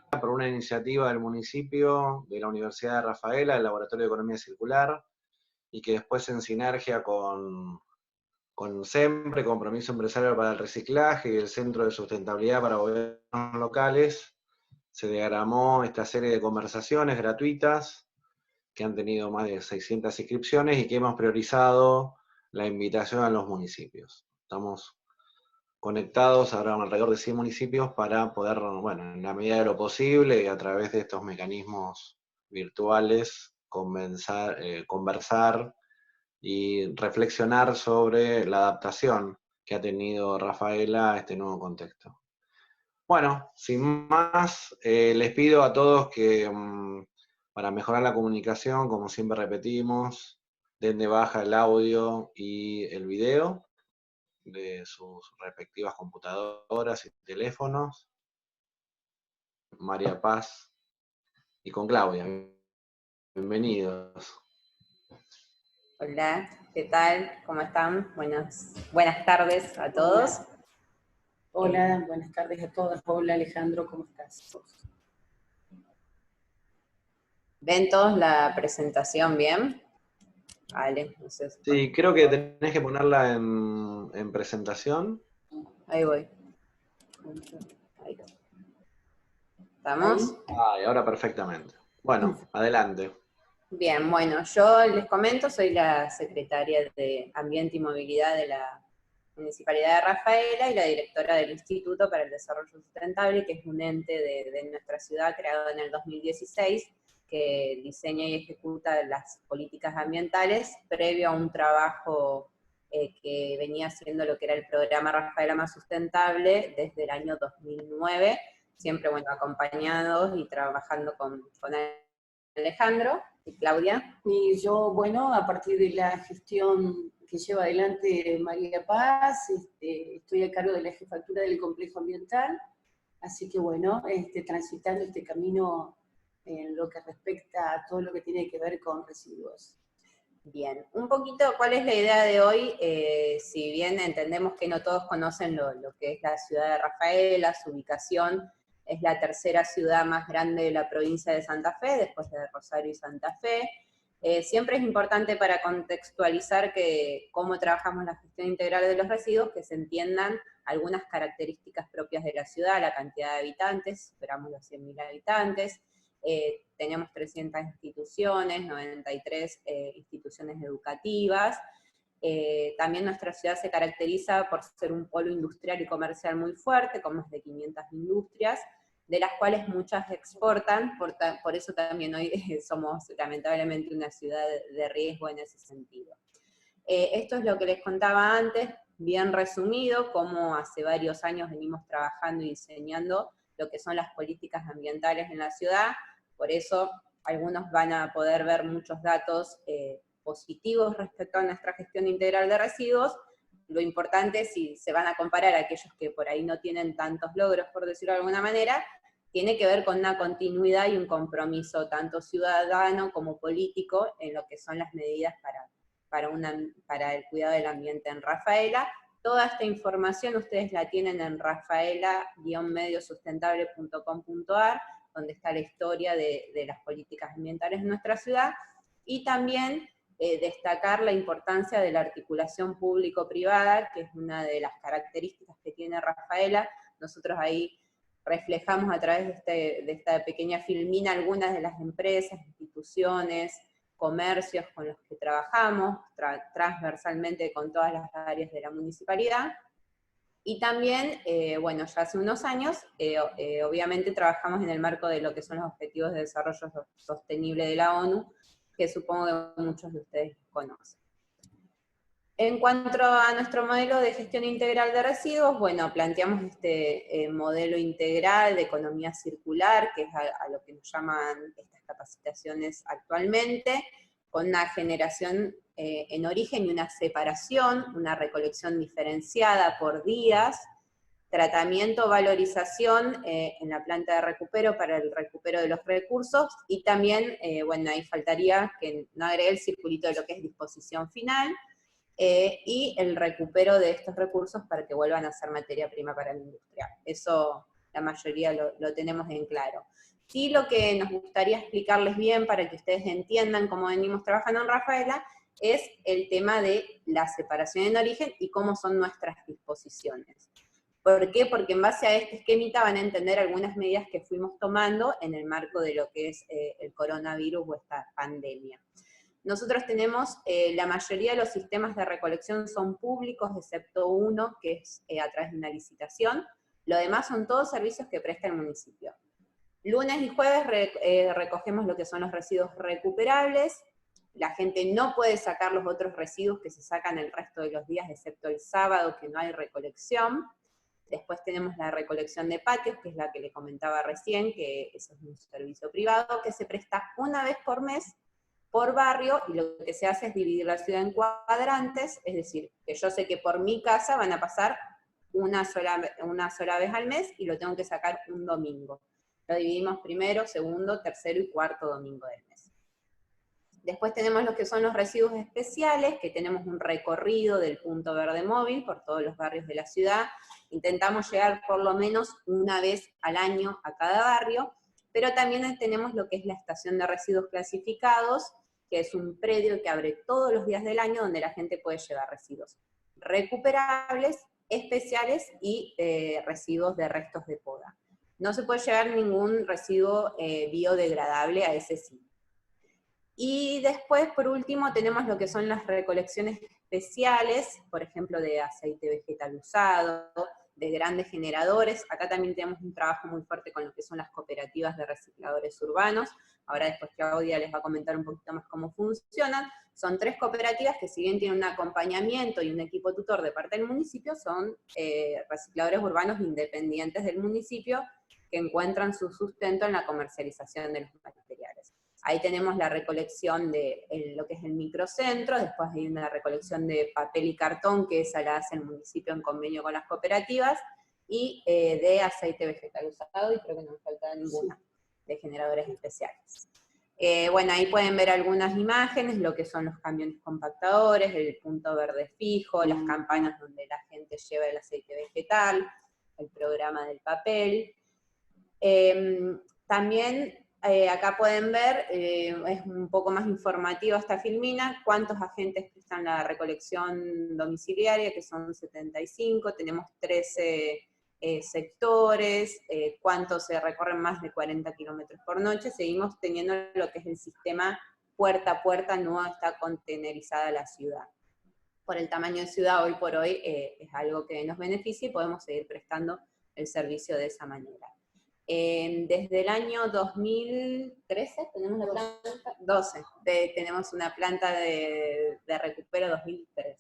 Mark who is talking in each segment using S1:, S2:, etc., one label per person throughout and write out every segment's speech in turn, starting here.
S1: por una iniciativa del municipio, de la Universidad de Rafaela, el Laboratorio de Economía Circular, y que después en sinergia con SEMPRE, Compromiso Empresarial para el Reciclaje, y el Centro de Sustentabilidad para Gobiernos Locales, se diagramó esta serie de conversaciones gratuitas que han tenido más de 600 inscripciones y que hemos priorizado la invitación a los municipios. Estamos conectados ahora alrededor de 100 municipios para poder, bueno, en la medida de lo posible y a través de estos mecanismos virtuales, conversar y reflexionar sobre la adaptación que ha tenido Rafaela a este nuevo contexto. Bueno, sin más, les pido a todos que para mejorar la comunicación, como siempre repetimos, den de baja el audio y el video de sus respectivas computadoras y teléfonos. María Paz y con Claudia. Bienvenidos.
S2: Hola, ¿qué tal? ¿Cómo están? Buenas tardes a todos.
S3: Hola, buenas tardes a todos. Hola Alejandro, ¿cómo estás?
S2: ¿Ven todos la presentación bien? Vale, no sé.
S1: Sí, creo que tenés que ponerla en presentación.
S2: Ahí voy. Ahí. ¿Estamos?
S1: Ah, y ahora perfectamente. Bueno, adelante.
S2: Bien, bueno, yo les comento, soy la secretaria de Ambiente y Movilidad de la Municipalidad de Rafaela y la directora del Instituto para el Desarrollo Sustentable, que es un ente de nuestra ciudad creado en el 2016, que diseña y ejecuta las políticas ambientales previo a un trabajo que venía haciendo lo que era el programa Rafaela Más Sustentable desde el año 2009, siempre, bueno, acompañados y trabajando con Alejandro y Claudia.
S3: Y yo, bueno, a partir de la gestión que lleva adelante María Paz, estoy a cargo de la jefatura del complejo ambiental, así que bueno, transitando este camino en lo que respecta a todo lo que tiene que ver con residuos.
S2: Bien, un poquito, ¿cuál es la idea de hoy? Si bien entendemos que no todos conocen lo que es la ciudad de Rafaela, su ubicación, es la tercera ciudad más grande de la provincia de Santa Fe, después de Rosario y Santa Fe. Siempre es importante para contextualizar cómo trabajamos la gestión integral de los residuos, que se entiendan algunas características propias de la ciudad, la cantidad de habitantes, superamos los 100.000 habitantes, tenemos 300 instituciones, 93 instituciones educativas. También nuestra ciudad se caracteriza por ser un polo industrial y comercial muy fuerte, con más de 500 industrias, de las cuales muchas exportan, por eso también hoy somos lamentablemente una ciudad de riesgo en ese sentido. Esto es lo que les contaba antes, bien resumido, cómo hace varios años venimos trabajando y diseñando lo que son las políticas ambientales en la ciudad, por eso algunos van a poder ver muchos datos positivos respecto a nuestra gestión integral de residuos. Lo importante, si se van a comparar a aquellos que por ahí no tienen tantos logros, por decirlo de alguna manera, tiene que ver con una continuidad y un compromiso tanto ciudadano como político en lo que son las medidas para el cuidado del ambiente en Rafaela. Toda esta información ustedes la tienen en rafaela-mediosustentable.com.ar, donde está la historia de las políticas ambientales en nuestra ciudad, y también destacar la importancia de la articulación público-privada, que es una de las características que tiene Rafaela. Nosotros ahí reflejamos a través de esta pequeña filmina algunas de las empresas, instituciones, comercios con los que trabajamos, transversalmente con todas las áreas de la municipalidad. Y también, bueno, ya hace unos años, obviamente trabajamos en el marco de lo que son los Objetivos de Desarrollo Sostenible de la ONU, que supongo que muchos de ustedes conocen. En cuanto a nuestro modelo de gestión integral de residuos, bueno, planteamos este modelo integral de economía circular, que es a lo que nos llaman estas capacitaciones actualmente, con una generación en origen y una separación, una recolección diferenciada por días, tratamiento, valorización en la planta de recupero para el recupero de los recursos, y también, bueno, ahí faltaría que no agregue el circulito de lo que es disposición final, y el recupero de estos recursos para que vuelvan a ser materia prima para la industria. Eso, la mayoría lo tenemos en claro. Sí, lo que nos gustaría explicarles bien para que ustedes entiendan cómo venimos trabajando en Rafaela es el tema de la separación en origen y cómo son nuestras disposiciones. ¿Por qué? Porque en base a este esquemita van a entender algunas medidas que fuimos tomando en el marco de lo que es el coronavirus o esta pandemia. Nosotros tenemos, la mayoría de los sistemas de recolección son públicos, excepto uno, que es a través de una licitación. Lo demás son todos servicios que presta el municipio. Lunes y jueves recogemos lo que son los residuos recuperables. La gente no puede sacar los otros residuos que se sacan el resto de los días, excepto el sábado, que no hay recolección. Después tenemos la recolección de patios, que es la que le comentaba recién, que eso es un servicio privado, que se presta una vez por mes, por barrio, y lo que se hace es dividir la ciudad en cuadrantes, es decir, que yo sé que por mi casa van a pasar una sola vez al mes, y lo tengo que sacar un domingo. Lo dividimos primero, segundo, tercero y cuarto domingo del mes. Después tenemos lo que son los residuos especiales, que tenemos un recorrido del punto verde móvil por todos los barrios de la ciudad. Intentamos llegar por lo menos una vez al año a cada barrio, pero también tenemos lo que es la estación de residuos clasificados, que es un predio que abre todos los días del año donde la gente puede llevar residuos recuperables, especiales y residuos de restos de poda. No se puede llevar ningún residuo biodegradable, a ese sí. Y después, por último, tenemos lo que son las recolecciones especiales, por ejemplo, de aceite vegetal usado, de grandes generadores. Acá también tenemos un trabajo muy fuerte con lo que son las cooperativas de recicladores urbanos. Ahora después Claudia les va a comentar un poquito más cómo funcionan. Son 3 cooperativas que, si bien tienen un acompañamiento y un equipo tutor de parte del municipio, son recicladores urbanos independientes del municipio que encuentran su sustento en la comercialización de los materiales. Ahí tenemos la recolección de lo que es el microcentro, después hay una recolección de papel y cartón, que esa la hace el municipio en convenio con las cooperativas, y de aceite vegetal usado, y creo que no me falta ninguna, de generadores especiales. Bueno, ahí pueden ver algunas imágenes, lo que son los camiones compactadores, el punto verde fijo, las campanas donde la gente lleva el aceite vegetal, el programa del papel. También acá pueden ver, es un poco más informativa esta filmina, cuántos agentes prestan la recolección domiciliaria, que son 75, tenemos 13 sectores, cuántos se recorren más de 40 kilómetros por noche. Seguimos teniendo lo que es el sistema puerta a puerta, no está contenerizada la ciudad. Por el tamaño de ciudad, hoy por hoy, es algo que nos beneficia y podemos seguir prestando el servicio de esa manera. Desde el año 2013 tenemos la planta, 12, tenemos una planta de recupero 2003.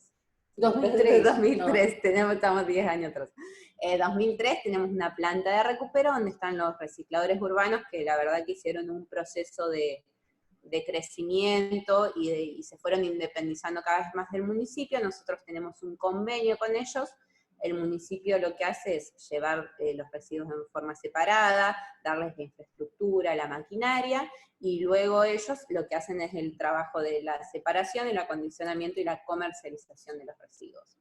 S3: 2003.
S2: 2003, no. Estamos 10 años atrás. 2003 tenemos una planta de recupero donde están los recicladores urbanos, que la verdad que hicieron un proceso de crecimiento y se fueron independizando cada vez más del municipio. Nosotros tenemos un convenio con ellos. El municipio lo que hace es llevar los residuos en forma separada, darles la infraestructura, la maquinaria, y luego ellos lo que hacen es el trabajo de la separación, el acondicionamiento y la comercialización de los residuos.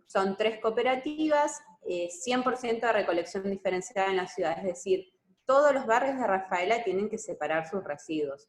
S2: Son 3 cooperativas, 100% de recolección diferenciada en la ciudad, es decir, todos los barrios de Rafaela tienen que separar sus residuos.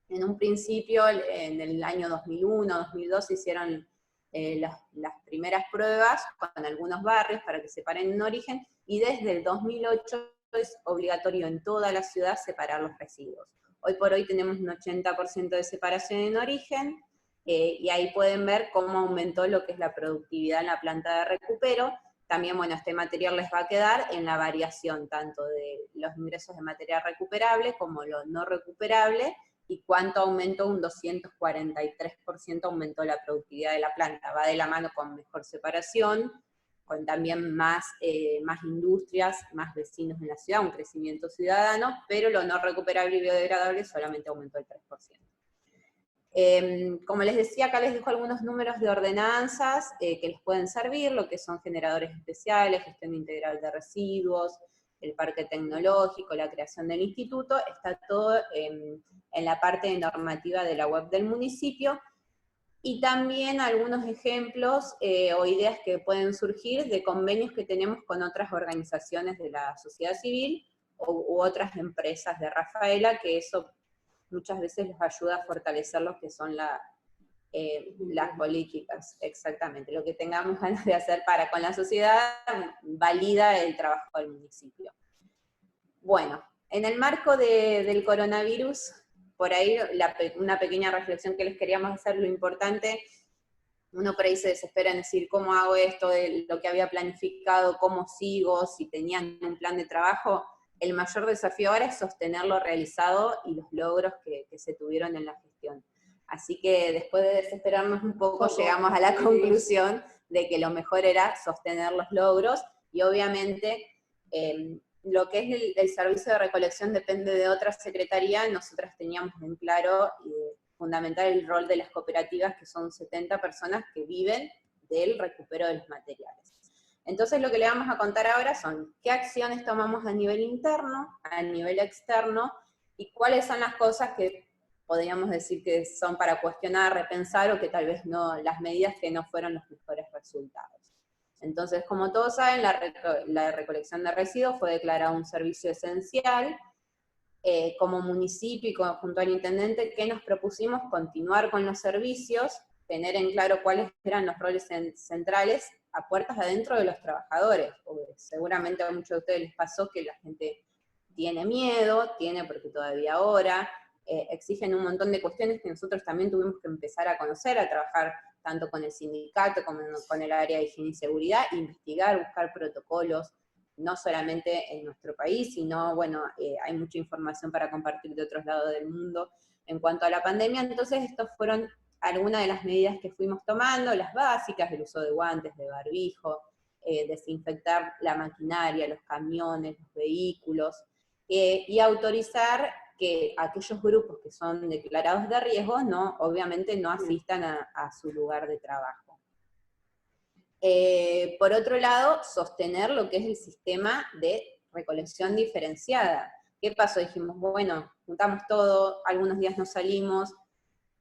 S2: En un principio, en el año 2001, 2002, se hicieron las primeras pruebas con algunos barrios para que separen en origen, y desde el 2008 es obligatorio en toda la ciudad separar los residuos. Hoy por hoy tenemos un 80% de separación en origen, y ahí pueden ver cómo aumentó lo que es la productividad en la planta de recupero. También, bueno, este material les va a quedar en la variación tanto de los ingresos de material recuperable como lo no recuperable, y cuánto aumentó, un 243% aumentó la productividad de la planta. Va de la mano con mejor separación, con también más industrias, más vecinos en la ciudad, un crecimiento ciudadano, pero lo no recuperable y biodegradable solamente aumentó el 3%. Como les decía, acá les dejo algunos números de ordenanzas que les pueden servir, lo que son generadores especiales, gestión integral de residuos, el parque tecnológico, la creación del instituto, está todo en la parte de normativa de la web del municipio. y también algunos ejemplos o ideas que pueden surgir de convenios que tenemos con otras organizaciones de la sociedad civil u otras empresas de Rafaela, que eso muchas veces les ayuda a fortalecer lo que son las políticas, exactamente. Lo que tengamos ganas de hacer para con la sociedad valida el trabajo del municipio. Bueno, en el marco del coronavirus, por ahí una pequeña reflexión que les queríamos hacer, lo importante, uno por ahí se desespera en decir, ¿cómo hago esto de lo que había planificado? ¿Cómo sigo? Si tenían un plan de trabajo. El mayor desafío ahora es sostener lo realizado y los logros que se tuvieron en la gestión. Así que después de desesperarnos un poco, llegamos a la conclusión de que lo mejor era sostener los logros, y obviamente lo que es el servicio de recolección depende de otra secretaría. Nosotras teníamos en claro fundamental el rol de las cooperativas, que son 70 personas que viven del recupero de los materiales. Entonces lo que le vamos a contar ahora son qué acciones tomamos a nivel interno, a nivel externo, y cuáles son las cosas que podríamos decir que son para cuestionar, repensar, o que tal vez no, las medidas que no fueron los mejores resultados. Entonces, como todos saben, la recolección de residuos fue declarada un servicio esencial. Como municipio y junto al intendente, que nos propusimos continuar con los servicios, tener en claro cuáles eran los roles centrales a puertas adentro de los trabajadores. Seguramente a muchos de ustedes les pasó que la gente tiene miedo, porque todavía ahora exigen un montón de cuestiones que nosotros también tuvimos que empezar a conocer, a trabajar tanto con el sindicato como con el área de higiene y seguridad, investigar, buscar protocolos, no solamente en nuestro país, sino, bueno, hay mucha información para compartir de otros lados del mundo en cuanto a la pandemia. Entonces, estas fueron algunas de las medidas que fuimos tomando, las básicas, el uso de guantes, de barbijo, desinfectar la maquinaria, los camiones, los vehículos, y autorizar que aquellos grupos que son declarados de riesgo, obviamente no asistan a su lugar de trabajo. Por otro lado, sostener lo que es el sistema de recolección diferenciada. ¿Qué pasó? Dijimos, bueno, juntamos todo, algunos días no salimos,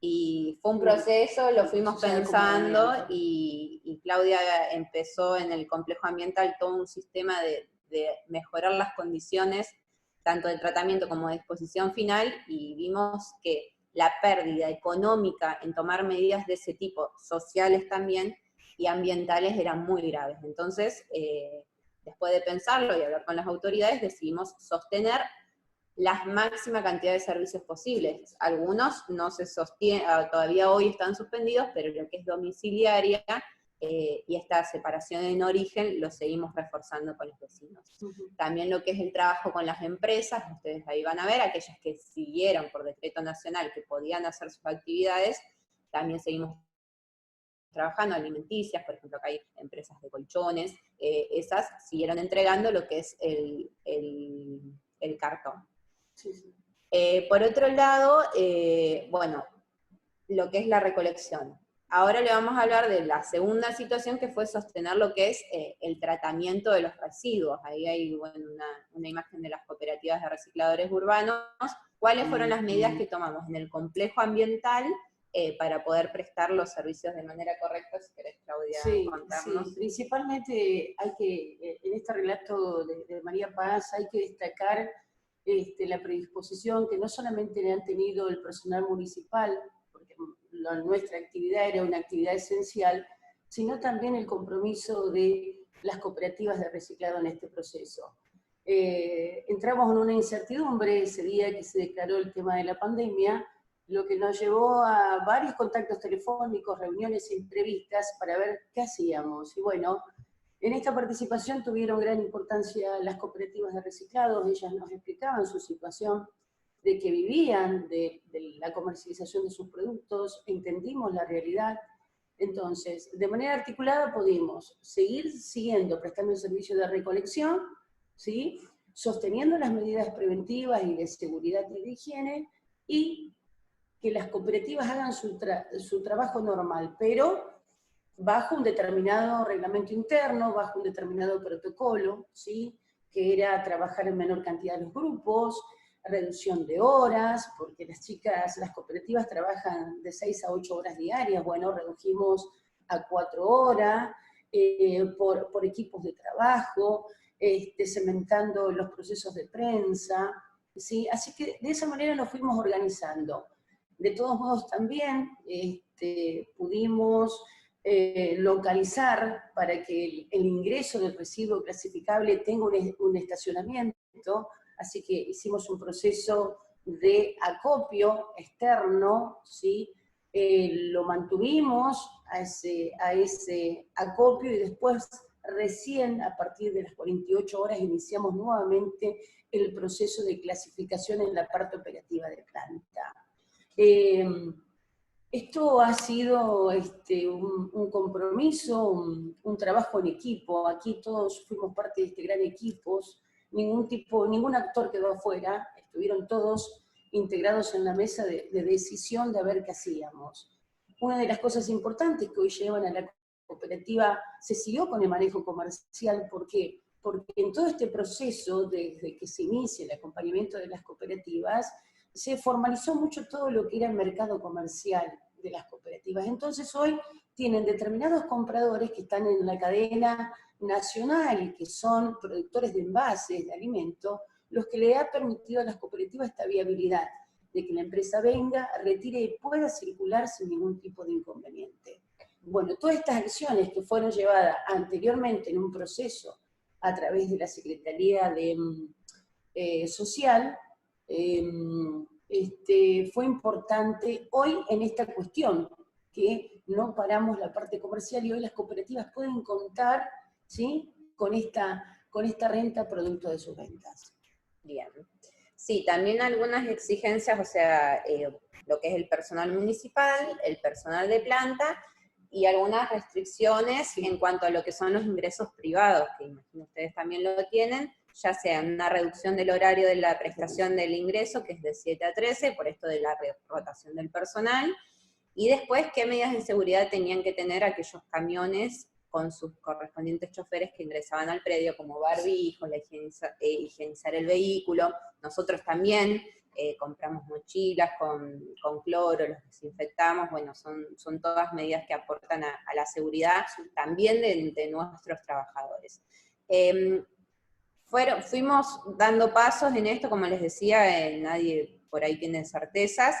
S2: y fue un proceso, lo fuimos pensando, y Claudia empezó en el complejo ambiental todo un sistema de mejorar las condiciones, tanto de tratamiento como de disposición final, y vimos que la pérdida económica en tomar medidas de ese tipo, sociales también, y ambientales, eran muy graves. Entonces, después de pensarlo y hablar con las autoridades, decidimos sostener la máxima cantidad de servicios posibles. Algunos no se sostienen, todavía hoy están suspendidos, pero lo que es domiciliaria y esta separación en origen lo seguimos reforzando con los vecinos. También lo que es el trabajo con las empresas, ustedes ahí van a ver, aquellas que siguieron por decreto nacional que podían hacer sus actividades, también seguimos trabajando, alimenticias, por ejemplo, acá hay empresas de colchones, esas siguieron entregando lo que es el cartón.
S3: Sí, sí.
S2: Por otro lado, bueno, lo que es la recolección. Ahora le vamos a hablar de la segunda situación, que fue sostener lo que es el tratamiento de los residuos. Ahí hay, bueno, una imagen de las cooperativas de recicladores urbanos. ¿Cuáles fueron las medidas que tomamos en el complejo ambiental para poder prestar los servicios de manera correcta? Si querés, Claudia, contarnos.
S3: Sí, principalmente hay que, en este relato de María Paz, hay que destacar la predisposición que no solamente han tenido el personal municipal, porque nuestra actividad era una actividad esencial, sino también el compromiso de las cooperativas de reciclado en este proceso. Entramos en una incertidumbre ese día que se declaró el tema de la pandemia, lo que nos llevó a varios contactos telefónicos, reuniones y entrevistas para ver qué hacíamos. Y bueno, en esta participación tuvieron gran importancia las cooperativas de reciclado. Ellas nos explicaban su situación, de que vivían de la comercialización de sus productos, entendimos la realidad. Entonces, de manera articulada pudimos seguir prestando el servicio de recolección, ¿sí?, sosteniendo las medidas preventivas y de seguridad y de higiene, y que las cooperativas hagan su trabajo normal, pero bajo un determinado reglamento interno, bajo un determinado protocolo, ¿sí?, que era trabajar en menor cantidad de los grupos, reducción de horas, porque las chicas, las cooperativas trabajan de 6 a 8 horas diarias, bueno, redujimos a 4 horas, por equipos de trabajo, cementando los procesos de prensa, ¿sí? Así que de esa manera nos fuimos organizando. De todos modos también pudimos localizar para que el ingreso del residuo clasificable tenga un estacionamiento, así que hicimos un proceso de acopio externo, ¿sí? Lo mantuvimos a ese acopio y después recién a partir de las 48 horas iniciamos nuevamente el proceso de clasificación en la parte operativa de planta. Esto ha sido un compromiso, un trabajo en equipo. Aquí todos fuimos parte de este gran equipo. Ningún actor quedó afuera. Estuvieron todos integrados en la mesa de decisión de ver qué hacíamos. Una de las cosas importantes que hoy llevan a la cooperativa, se siguió con el manejo comercial. ¿Por qué? Porque en todo este proceso, desde que se inicia el acompañamiento de las cooperativas, se formalizó mucho todo lo que era el mercado comercial de las cooperativas. Entonces hoy tienen determinados compradores que están en la cadena nacional y que son productores de envases de alimentos, los que le ha permitido a las cooperativas esta viabilidad de que la empresa venga, retire y pueda circular sin ningún tipo de inconveniente. Bueno, todas estas acciones que fueron llevadas anteriormente en un proceso a través de la Secretaría de Social, fue importante hoy en esta cuestión, que no paramos la parte comercial y hoy las cooperativas pueden contar, ¿sí?, con esta renta producto de sus ventas.
S2: Bien. Sí, también algunas exigencias, o sea, lo que es el personal municipal, el personal de planta, y algunas restricciones en cuanto a lo que son los ingresos privados, que imagino ustedes también lo tienen, ya sea una reducción del horario de la prestación del ingreso, que es de 7 a 13, por esto de la rotación del personal, y después qué medidas de seguridad tenían que tener aquellos camiones con sus correspondientes choferes que ingresaban al predio, como barbijo, higienizar el vehículo. Nosotros también compramos mochilas con cloro, los desinfectamos, bueno, son todas medidas que aportan a la seguridad también de nuestros trabajadores. Fuimos dando pasos en esto, como les decía, nadie por ahí tiene certezas.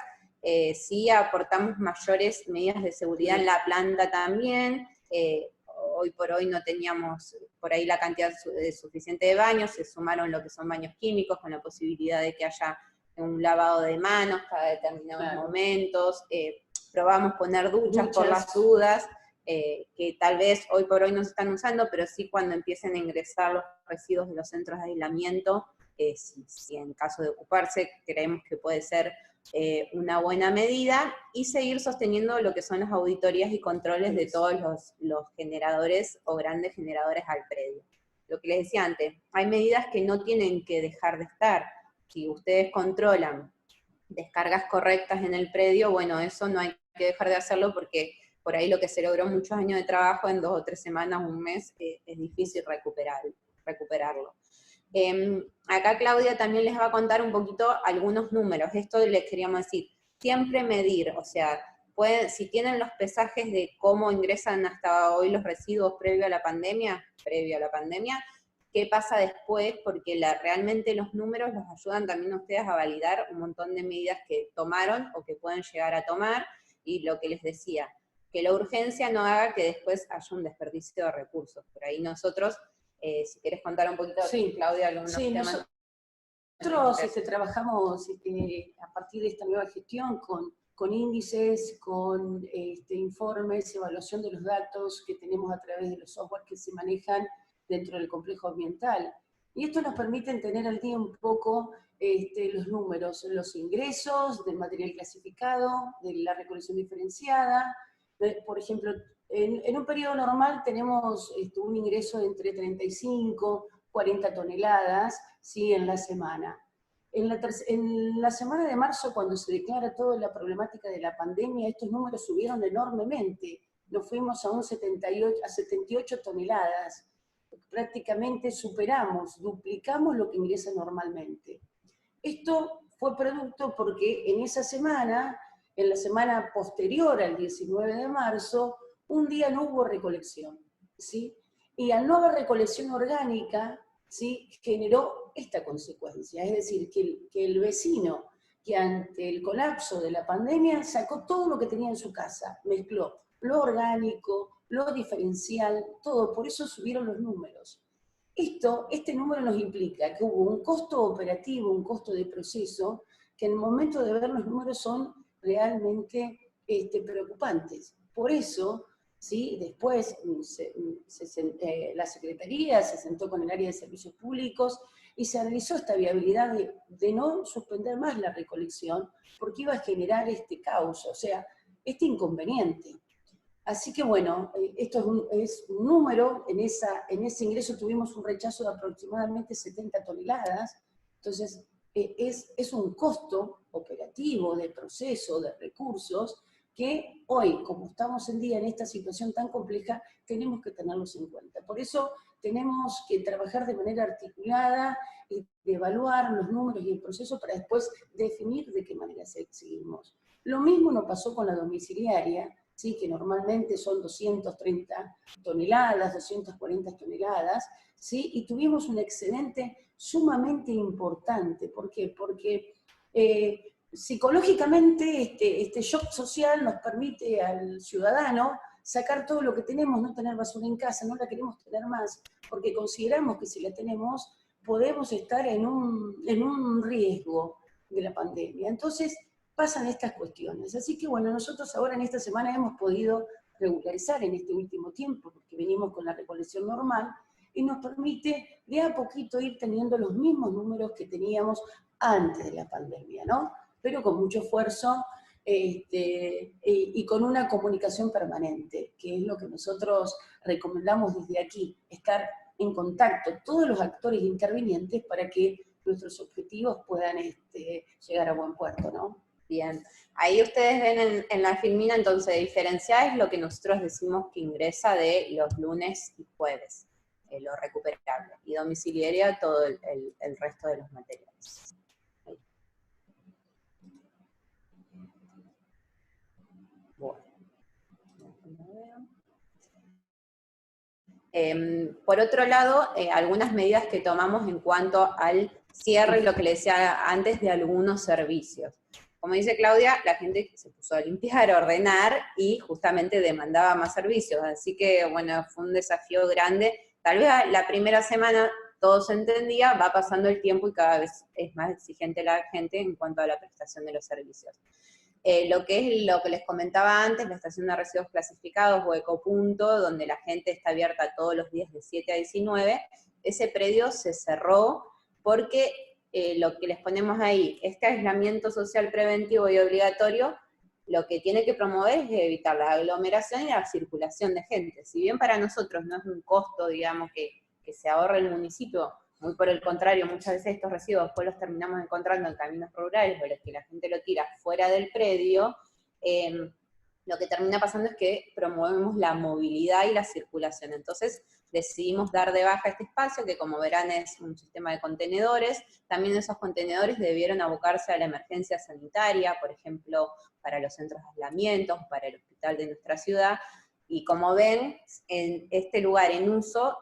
S2: Sí aportamos mayores medidas de seguridad en la planta también. Hoy por hoy no teníamos por ahí la cantidad suficiente de baños, se sumaron lo que son baños químicos con la posibilidad de que haya un lavado de manos cada determinados momentos. Probamos poner duchas por las dudas, que tal vez hoy por hoy no se están usando, pero sí cuando empiecen a ingresar los residuos de los centros de aislamiento, si en caso de ocuparse, creemos que puede ser una buena medida, y seguir sosteniendo lo que son las auditorías y controles de todos los generadores o grandes generadores al predio. Lo que les decía antes, hay medidas que no tienen que dejar de estar. Si ustedes controlan descargas correctas en el predio, bueno, eso no hay que dejar de hacerlo porque por ahí lo que se logró muchos años de trabajo en 2 o 3 semanas, un mes, es difícil recuperarlo. Acá Claudia también les va a contar un poquito algunos números. Esto les queríamos decir, siempre medir, o sea, si tienen los pesajes de cómo ingresan hasta hoy los residuos previo a la pandemia, qué pasa después, porque realmente los números los ayudan también a ustedes a validar un montón de medidas que tomaron o que pueden llegar a tomar, y lo que les decía, que la urgencia no haga que después haya un desperdicio de recursos. Por ahí nosotros, si quieres contar un poquito, Claudia, algunos temas.
S3: Nosotros trabajamos a partir de esta nueva gestión con índices, con informes, evaluación de los datos que tenemos a través de los software que se manejan dentro del complejo ambiental. Y esto nos permite tener al día un poco los números, los ingresos del material clasificado, de la recolección diferenciada. Por ejemplo, en un periodo normal tenemos un ingreso de entre 35, 40 toneladas, ¿sí?, en la semana. En la semana de marzo, cuando se declara toda la problemática de la pandemia, estos números subieron enormemente. Nos fuimos a 78 toneladas. Prácticamente duplicamos lo que ingresa normalmente. Esto fue producto porque en esa semana, en la semana posterior al 19 de marzo, un día no hubo recolección, ¿sí? Y al no haber recolección orgánica, ¿sí?, generó esta consecuencia, es decir, que el vecino que ante el colapso de la pandemia sacó todo lo que tenía en su casa, mezcló lo orgánico, lo diferencial, todo, por eso subieron los números. Este número nos implica que hubo un costo operativo, un costo de proceso, que en el momento de ver los números son realmente preocupantes. Por eso, ¿sí?, después la Secretaría se sentó con el área de servicios públicos y se analizó esta viabilidad de no suspender más la recolección, porque iba a generar este caos, o sea, este inconveniente. Así que bueno, esto es un número, en ese ingreso tuvimos un rechazo de aproximadamente 70 toneladas, entonces es un costo operativo, de proceso, de recursos, que hoy, como estamos en día en esta situación tan compleja, tenemos que tenerlos en cuenta. Por eso tenemos que trabajar de manera articulada y de evaluar los números y el proceso para después definir de qué manera seguimos. Lo mismo nos pasó con la domiciliaria, ¿sí?, que normalmente son 230 toneladas, 240 toneladas, ¿sí?, y tuvimos un excedente sumamente importante. ¿Por qué? Porque psicológicamente este shock social nos permite al ciudadano sacar todo lo que tenemos, no tener basura en casa, no la queremos tener más, porque consideramos que si la tenemos podemos estar en un riesgo de la pandemia. Entonces pasan estas cuestiones. Así que bueno, nosotros ahora en esta semana hemos podido regularizar en este último tiempo, porque venimos con la recolección normal, y nos permite de a poquito ir teniendo los mismos números que teníamos antes de la pandemia, ¿no? Pero con mucho esfuerzo y con una comunicación permanente, que es lo que nosotros recomendamos desde aquí, estar en contacto todos los actores intervinientes para que nuestros objetivos puedan llegar a buen puerto, ¿no?
S2: Bien, ahí ustedes ven en la filmina, entonces, diferenciar es lo que nosotros decimos que ingresa de los lunes y jueves, lo recuperable, y domiciliaria todo el resto de los materiales. Bueno. Por otro lado, algunas medidas que tomamos en cuanto al cierre, y lo que le decía antes, de algunos servicios. Como dice Claudia, la gente se puso a limpiar, a ordenar, y justamente demandaba más servicios. Así que, bueno, fue un desafío grande. Tal vez la primera semana todo se entendía, va pasando el tiempo y cada vez es más exigente la gente en cuanto a la prestación de los servicios. Lo que es lo que les comentaba antes, la estación de residuos clasificados o ecopunto, donde la gente está abierta todos los días de 7 a 19, ese predio se cerró porque lo que les ponemos ahí, este aislamiento social preventivo y obligatorio, lo que tiene que promover es evitar la aglomeración y la circulación de gente. Si bien para nosotros no es un costo, digamos, que se ahorre el municipio, muy por el contrario, muchas veces estos residuos después los terminamos encontrando en caminos rurales, o los que la gente lo tira fuera del predio, lo que termina pasando es que promovemos la movilidad y la circulación. Entonces decidimos dar de baja este espacio, que como verán es un sistema de contenedores. También esos contenedores debieron abocarse a la emergencia sanitaria, por ejemplo, para los centros de aislamiento, para el hospital de nuestra ciudad. Y como ven, en este lugar en uso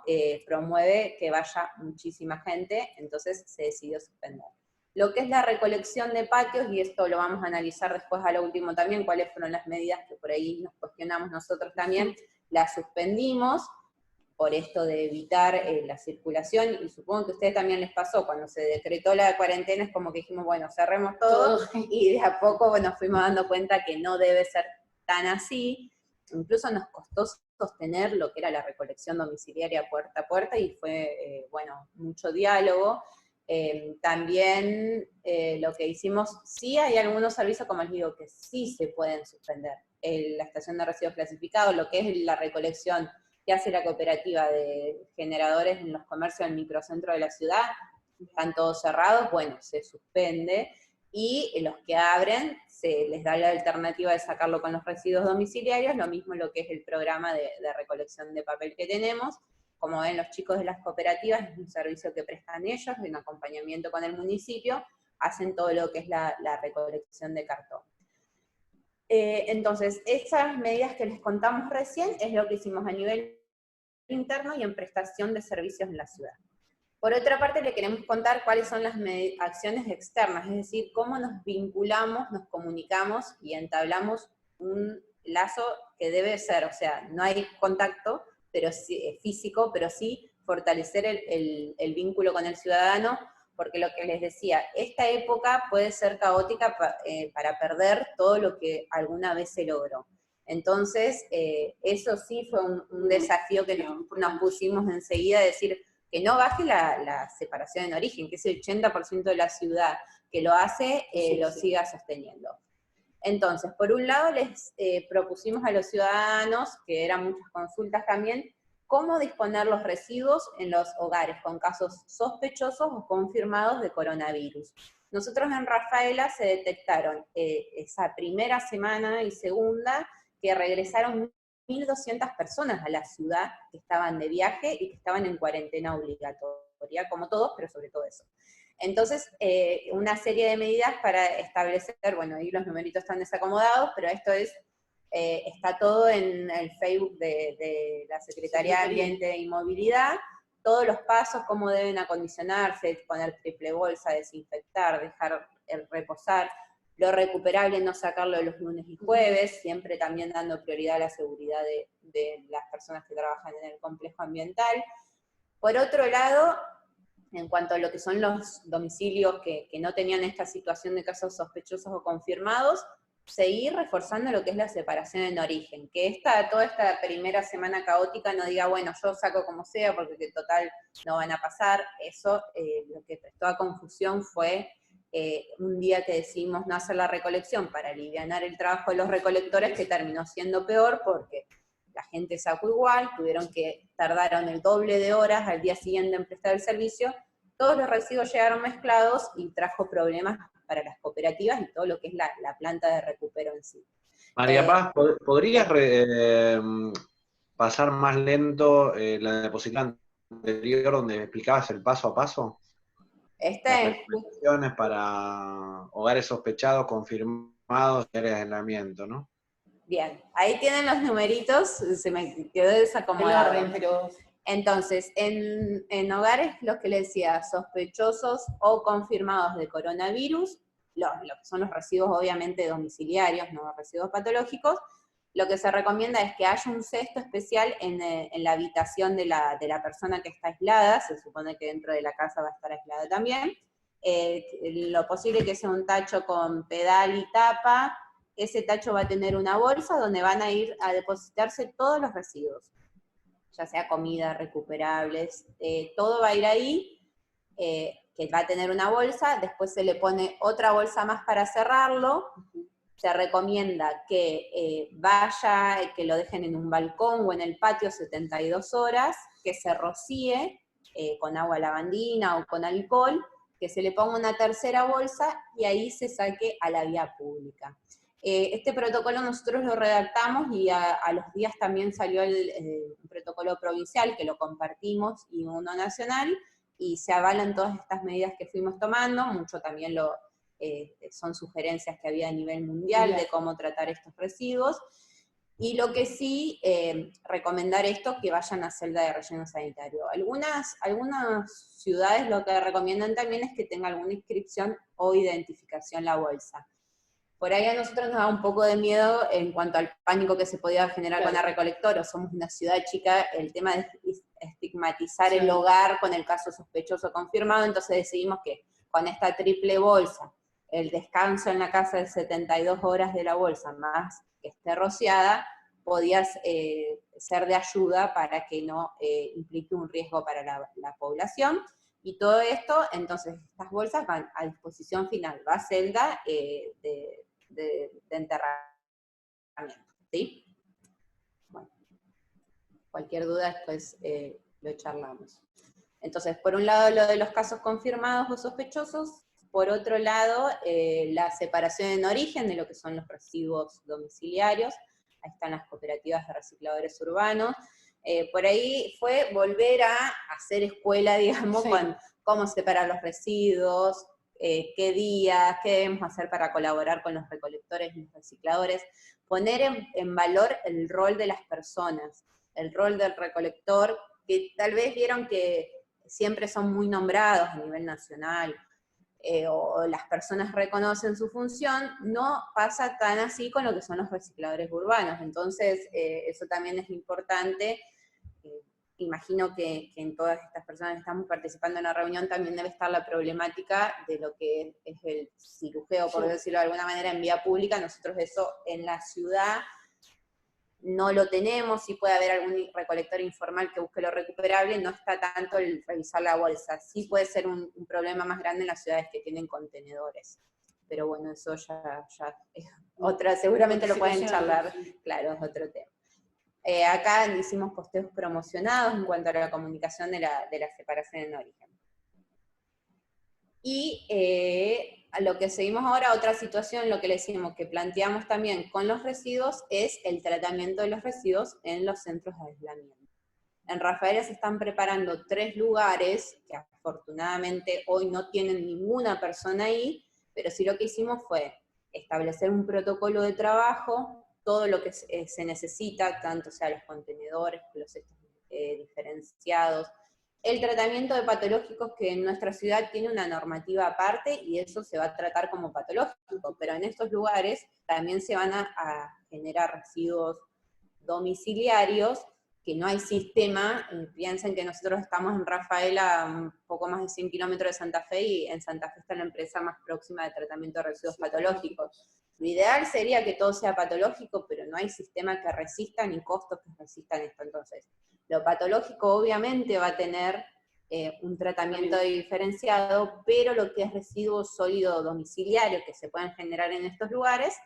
S2: promueve que vaya muchísima gente, entonces se decidió suspender. Lo que es la recolección de patios, y esto lo vamos a analizar después a lo último también, cuáles fueron las medidas que por ahí nos cuestionamos nosotros también, las suspendimos por esto de evitar la circulación, y supongo que a ustedes también les pasó, cuando se decretó la cuarentena, es como que dijimos, bueno, cerremos todo, y de a poco nos fuimos dando cuenta que no debe ser tan así. Incluso nos costó sostener lo que era la recolección domiciliaria puerta a puerta, y fue, bueno, mucho diálogo. También lo que hicimos, sí hay algunos servicios, como les digo, que sí se pueden suspender. La estación de residuos clasificados, lo que es la recolección que hace la cooperativa de generadores en los comercios del microcentro de la ciudad, están todos cerrados, bueno, se suspende, y los que abren se les da la alternativa de sacarlo con los residuos domiciliarios, lo mismo lo que es el programa de recolección de papel que tenemos. Como ven los chicos de las cooperativas, es un servicio que prestan ellos, en acompañamiento con el municipio, hacen todo lo que es la recolección de cartón. Entonces, esas medidas que les contamos recién es lo que hicimos a nivel interno y en prestación de servicios en la ciudad. Por otra parte, le queremos contar cuáles son las acciones externas, es decir, cómo nos vinculamos, nos comunicamos y entablamos un lazo que debe ser, o sea, no hay contacto pero sí, físico, pero sí fortalecer el vínculo con el ciudadano, porque lo que les decía, esta época puede ser caótica para perder todo lo que alguna vez se logró. Entonces, eso sí fue un desafío que nos pusimos enseguida, de decir que no baje la separación en origen, que ese 80% de la ciudad que lo hace, lo siga sosteniendo. Entonces, por un lado les propusimos a los ciudadanos, que eran muchas consultas también, cómo disponer los residuos en los hogares con casos sospechosos o confirmados de coronavirus. Nosotros en Rafaela se detectaron esa primera semana y segunda que regresaron 1.200 personas a la ciudad que estaban de viaje y que estaban en cuarentena obligatoria, como todos, pero sobre todo eso. Entonces, una serie de medidas para establecer, bueno, ahí los numeritos están desacomodados, pero esto es, está todo en el Facebook de la Secretaría de Ambiente y Movilidad, todos los pasos, cómo deben acondicionarse, poner triple bolsa, desinfectar, dejar reposar, lo recuperable no sacarlo los lunes y jueves, siempre también dando prioridad a la seguridad de las personas que trabajan en el complejo ambiental. Por otro lado, en cuanto a lo que son los domicilios que no tenían esta situación de casos sospechosos o confirmados, seguir reforzando lo que es la separación en origen, que toda esta primera semana caótica no diga, bueno, yo saco como sea, porque de total no van a pasar. Eso lo que prestó a confusión fue un día que decidimos no hacer la recolección para alivianar el trabajo de los recolectores, que terminó siendo peor porque la gente sacó igual, tardaron el doble de horas al día siguiente en prestar el servicio, todos los residuos llegaron mezclados y trajo problemas para las cooperativas y todo lo que es la planta de recupero en sí.
S1: María Paz, ¿podrías pasar más lento la diapositiva anterior donde explicabas el paso a paso? Las recomendaciones para hogares sospechados, confirmados y áreas de aislamiento, ¿no?
S2: Bien, ahí tienen los numeritos, se me quedó desacomodado.
S3: El orden, pero...
S2: Entonces, en hogares, los que les decía, sospechosos o confirmados de coronavirus, lo que son los residuos obviamente domiciliarios, no residuos patológicos, lo que se recomienda es que haya un cesto especial en la habitación de la persona que está aislada, se supone que dentro de la casa va a estar aislada también, lo posible que sea un tacho con pedal y tapa. Ese tacho va a tener una bolsa donde van a ir a depositarse todos los residuos, ya sea comida, recuperables, todo va a ir ahí, que va a tener una bolsa, después se le pone otra bolsa más para cerrarlo. Se recomienda que que lo dejen en un balcón o en el patio 72 horas, que se rocíe con agua lavandina o con alcohol, que se le ponga una tercera bolsa y ahí se saque a la vía pública. Este protocolo nosotros lo redactamos y a los días también salió el protocolo provincial, que lo compartimos, y uno nacional, y se avalan todas estas medidas que fuimos tomando, mucho también son sugerencias que había a nivel mundial de cómo tratar estos residuos, y lo que sí, recomendar esto, que vayan a celda de relleno sanitario. Algunas ciudades lo que recomiendan también es que tenga alguna inscripción o identificación la bolsa. Por ahí a nosotros nos da un poco de miedo en cuanto al pánico que se podía generar con la recolectora. Somos una ciudad chica, el tema de estigmatizar el hogar con el caso sospechoso confirmado, entonces decidimos que con esta triple bolsa, el descanso en la casa de 72 horas de la bolsa, más que esté rociada, podía ser de ayuda para que no implique un riesgo para la población. Y todo esto, entonces, estas bolsas van a disposición final, va a celda de enterramiento, ¿sí? Bueno, cualquier duda después lo charlamos. Entonces, por un lado lo de los casos confirmados o sospechosos, por otro lado la separación en origen de lo que son los residuos domiciliarios, ahí están las cooperativas de recicladores urbanos. Por ahí fue volver a hacer escuela, digamos, con cómo separar los residuos, qué días, qué debemos hacer para colaborar con los recolectores y los recicladores, poner en valor el rol de las personas, el rol del recolector, que tal vez vieron que siempre son muy nombrados a nivel nacional, o las personas reconocen su función, no pasa tan así con lo que son los recicladores urbanos. Entonces, eso también es importante. Imagino que en todas estas personas que estamos participando en la reunión también debe estar la problemática de lo que es el cirujeo, por decirlo de alguna manera, en vía pública. Nosotros eso en la ciudad no lo tenemos, sí puede haber algún recolector informal que busque lo recuperable, no está tanto el revisar la bolsa. Sí puede ser un problema más grande en las ciudades que tienen contenedores. Pero bueno, eso ya es otra, seguramente lo pueden charlar, claro, es otro tema. Acá hicimos posteos promocionados en cuanto a la comunicación de la separación en origen. Y a lo que seguimos ahora, otra situación, lo que le decimos que planteamos también con los residuos, es el tratamiento de los residuos en los centros de aislamiento. En Rafaela se están preparando 3 lugares, que afortunadamente hoy no tienen ninguna persona ahí, pero sí lo que hicimos fue establecer un protocolo de trabajo, todo lo que se necesita, tanto sea los contenedores, los cestos diferenciados, el tratamiento de patológicos, que en nuestra ciudad tiene una normativa aparte y eso se va a tratar como patológico, pero en estos lugares también se van a generar residuos domiciliarios, que no hay sistema. Piensen que nosotros estamos en Rafaela, un poco más de 100 kilómetros de Santa Fe, y en Santa Fe está la empresa más próxima de tratamiento de residuos patológicos. Lo ideal sería que todo sea patológico, pero no hay sistema que resista ni costos que resistan esto. Entonces, lo patológico obviamente va a tener un tratamiento diferenciado, pero lo que es residuo sólido domiciliario que se pueden generar en estos lugares,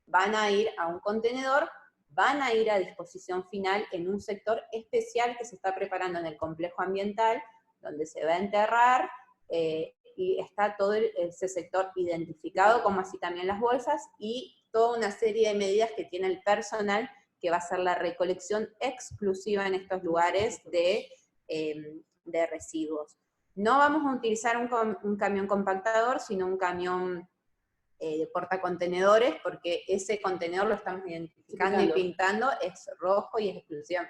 S2: van a ir a un contenedor, van a ir a disposición final en un sector especial que se está preparando en el complejo ambiental, donde se va a enterrar, y está todo ese sector identificado, como así también las bolsas, y toda una serie de medidas que tiene el personal, que va a ser la recolección exclusiva en estos lugares de residuos. No vamos a utilizar un camión compactador, sino un camión de portacontenedores, porque ese contenedor lo estamos identificando y pintando, es rojo y es exclusivo.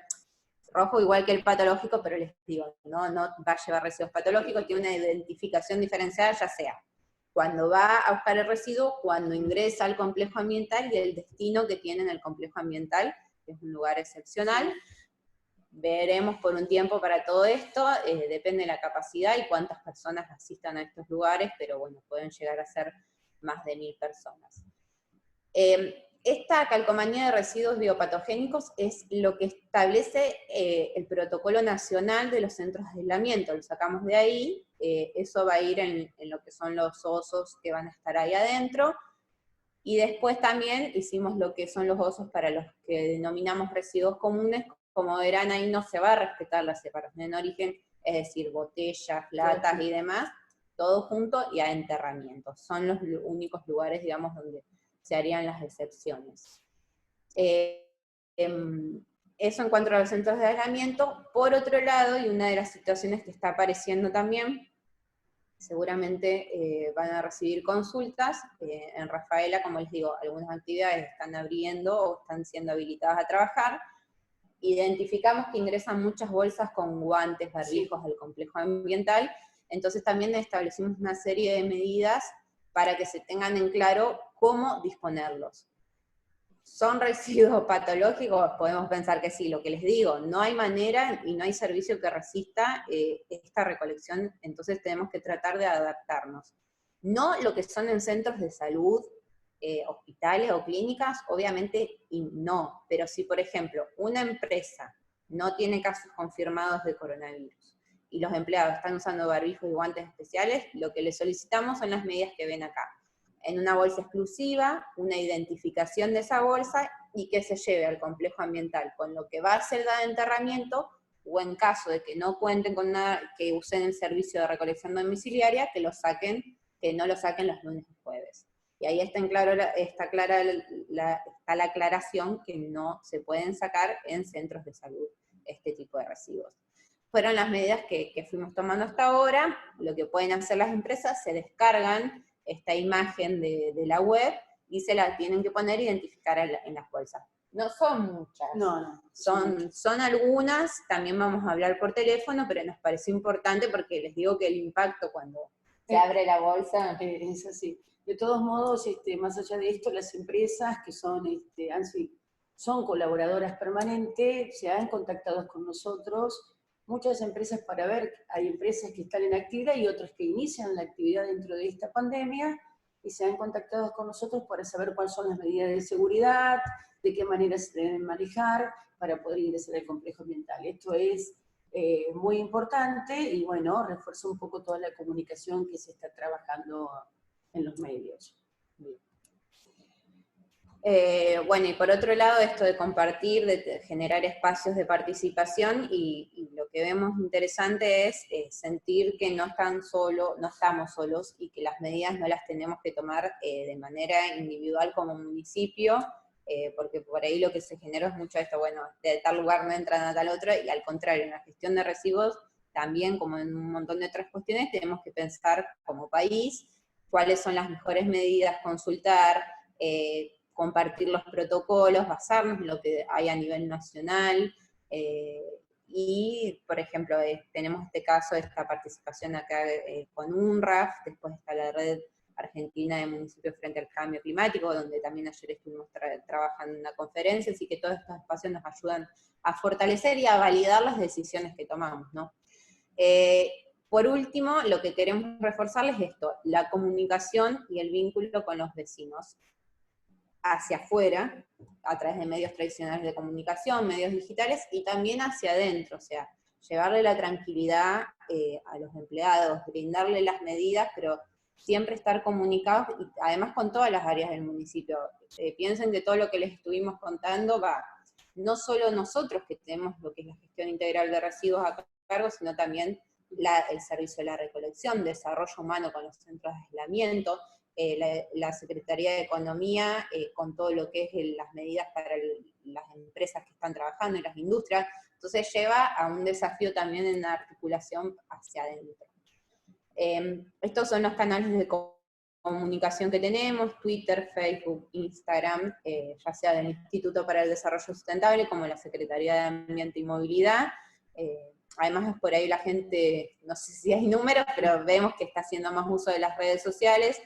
S2: Rojo igual que el patológico, pero les digo, no va a llevar residuos patológicos, tiene una identificación diferenciada, ya sea cuando va a buscar el residuo, cuando ingresa al complejo ambiental y el destino que tiene en el complejo ambiental, que es un lugar excepcional. Veremos por un tiempo para todo esto, depende de la capacidad y cuántas personas asistan a estos lugares, pero bueno, pueden llegar a ser más de 1000 personas. Esta calcomanía de residuos biopatogénicos es lo que establece el protocolo nacional de los centros de aislamiento. Lo sacamos de ahí, eso va a ir en lo que son los osos que van a estar ahí adentro, y después también hicimos lo que son los osos para los que denominamos residuos comunes. Como verán, ahí no se va a respetar la separación en origen, es decir, botellas, latas y demás, todo junto y a enterramiento. Son los únicos lugares, digamos, donde se harían las excepciones. Eso en cuanto a los centros de aislamiento. Por otro lado, y una de las situaciones que está apareciendo también, seguramente van a recibir consultas, en Rafaela, como les digo, algunas actividades están abriendo o están siendo habilitadas a trabajar. Identificamos que ingresan muchas bolsas con guantes, barbijos al complejo ambiental, entonces también establecimos una serie de medidas para que se tengan en claro cómo disponerlos. ¿Son residuos patológicos? Podemos pensar que sí, lo que les digo, no hay manera y no hay servicio que resista esta recolección, entonces tenemos que tratar de adaptarnos. No lo que son en centros de salud, hospitales o clínicas, obviamente no, pero si por ejemplo una empresa no tiene casos confirmados de coronavirus y los empleados están usando barbijos y guantes especiales, lo que les solicitamos son las medidas que ven acá. En una bolsa exclusiva, una identificación de esa bolsa y que se lleve al complejo ambiental con lo que va a ser de enterramiento, o en caso de que no cuenten con nada, que usen el servicio de recolección domiciliaria, que no lo saquen los lunes y jueves. Y ahí está la aclaración que no se pueden sacar en centros de salud este tipo de residuos. fueron las medidas que fuimos tomando hasta ahora. Lo que pueden hacer las empresas, se descargan esta imagen de la web y se la tienen que poner e identificar en las bolsas. No son muchas,
S3: No.
S2: son algunas, también vamos a hablar por teléfono, pero nos pareció importante porque les digo que el impacto cuando se abre la bolsa
S3: es así. De todos modos, más allá de esto, las empresas que son colaboradoras permanentes, se han contactado con nosotros, muchas empresas para ver, hay empresas que están en actividad y otras que inician la actividad dentro de esta pandemia, y se han contactado con nosotros para saber cuáles son las medidas de seguridad, de qué manera se deben manejar para poder ingresar al complejo ambiental. Esto es muy importante y bueno, refuerza un poco toda la comunicación que se está trabajando en los medios. Bien.
S2: Bueno, y por otro lado, esto de compartir, de generar espacios de participación, y lo que vemos interesante es sentir que no estamos solos, y que las medidas no las tenemos que tomar de manera individual como municipio, porque por ahí lo que se generó es mucho esto, bueno, de tal lugar no entran a tal otro, y al contrario, en la gestión de residuos, también como en un montón de otras cuestiones, tenemos que pensar como país cuáles son las mejores medidas, consultar, compartir los protocolos, basarnos en lo que hay a nivel nacional, y, por ejemplo, tenemos este caso, esta participación acá con UNRAF, después está la Red Argentina de Municipios frente al Cambio Climático, donde también ayer estuvimos trabajando en una conferencia, así que todos estos espacios nos ayudan a fortalecer y a validar las decisiones que tomamos, ¿no? Por último, lo que queremos reforzarles es esto, la comunicación y el vínculo con los vecinos hacia afuera, a través de medios tradicionales de comunicación, medios digitales, y también hacia adentro, o sea, llevarle la tranquilidad a los empleados, brindarle las medidas, pero siempre estar comunicados, y además con todas las áreas del municipio. Piensen que todo lo que les estuvimos contando va, no solo nosotros que tenemos lo que es la gestión integral de residuos a cargo, sino también el servicio de la recolección, desarrollo humano con los centros de aislamiento, la Secretaría de Economía con todo lo que es las medidas para las empresas que están trabajando y las industrias. Entonces lleva a un desafío también en la articulación hacia adentro. Estos son los canales de comunicación que tenemos: Twitter, Facebook, Instagram, ya sea del Instituto para el Desarrollo Sustentable como la Secretaría de Ambiente y Movilidad. Además, por ahí la gente, no sé si hay números, pero vemos que está haciendo más uso de las redes sociales.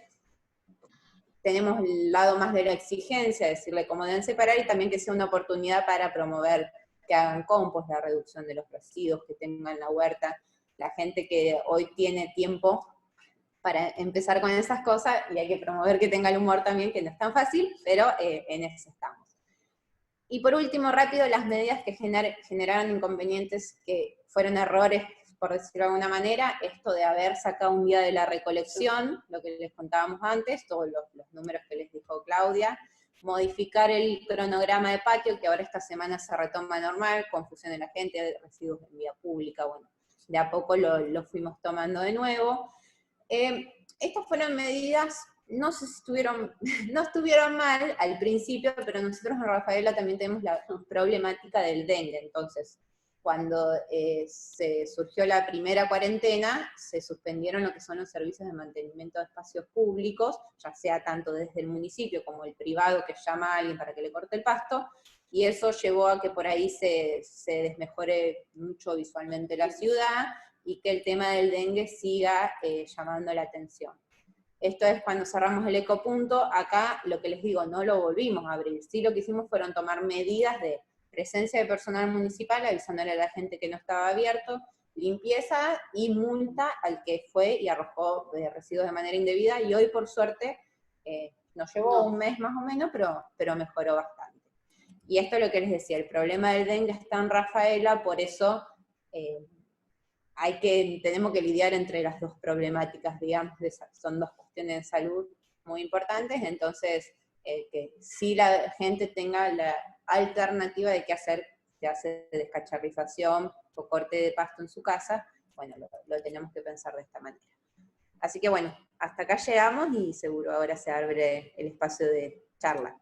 S2: Tenemos el lado más de la exigencia, decirle cómo deben separar, y también que sea una oportunidad para promover que hagan compost, la reducción de los residuos, que tengan la huerta. La gente que hoy tiene tiempo para empezar con esas cosas, y hay que promover que tenga el humor también, que no es tan fácil, pero en eso estamos. Y por último, rápido, las medidas que generaron inconvenientes, que fueron errores, por decirlo de alguna manera, esto de haber sacado un día de la recolección, lo que les contábamos antes, todos los números que les dijo Claudia, modificar el cronograma de patio, que ahora esta semana se retoma normal, confusión de la gente, de residuos en vía pública, bueno, de a poco lo fuimos tomando de nuevo. Estas fueron medidas, no sé si no estuvieron mal al principio, pero nosotros en Rafaela también tenemos la problemática del dengue. Entonces, cuando se surgió la primera cuarentena, se suspendieron lo que son los servicios de mantenimiento de espacios públicos, ya sea tanto desde el municipio como el privado que llama a alguien para que le corte el pasto, y eso llevó a que por ahí se desmejore mucho visualmente la ciudad, y que el tema del dengue siga llamando la atención. Esto es cuando cerramos el ecopunto. Acá, lo que les digo, no lo volvimos a abrir. Sí, lo que hicimos fueron tomar medidas de presencia de personal municipal, avisándole a la gente que no estaba abierto, limpieza y multa al que fue y arrojó residuos de manera indebida, y hoy, por suerte, nos llevó un mes más o menos, pero mejoró bastante. Y esto es lo que les decía, el problema del dengue está en Rafaela, por eso tenemos que lidiar entre las dos problemáticas, digamos, son dos cuestiones de salud muy importantes. Entonces que sí la gente tenga la alternativa de qué hacer, se hace descacharrización o corte de pasto en su casa, bueno, lo tenemos que pensar de esta manera. Así que bueno, hasta acá llegamos, y seguro ahora se abre el espacio de charla.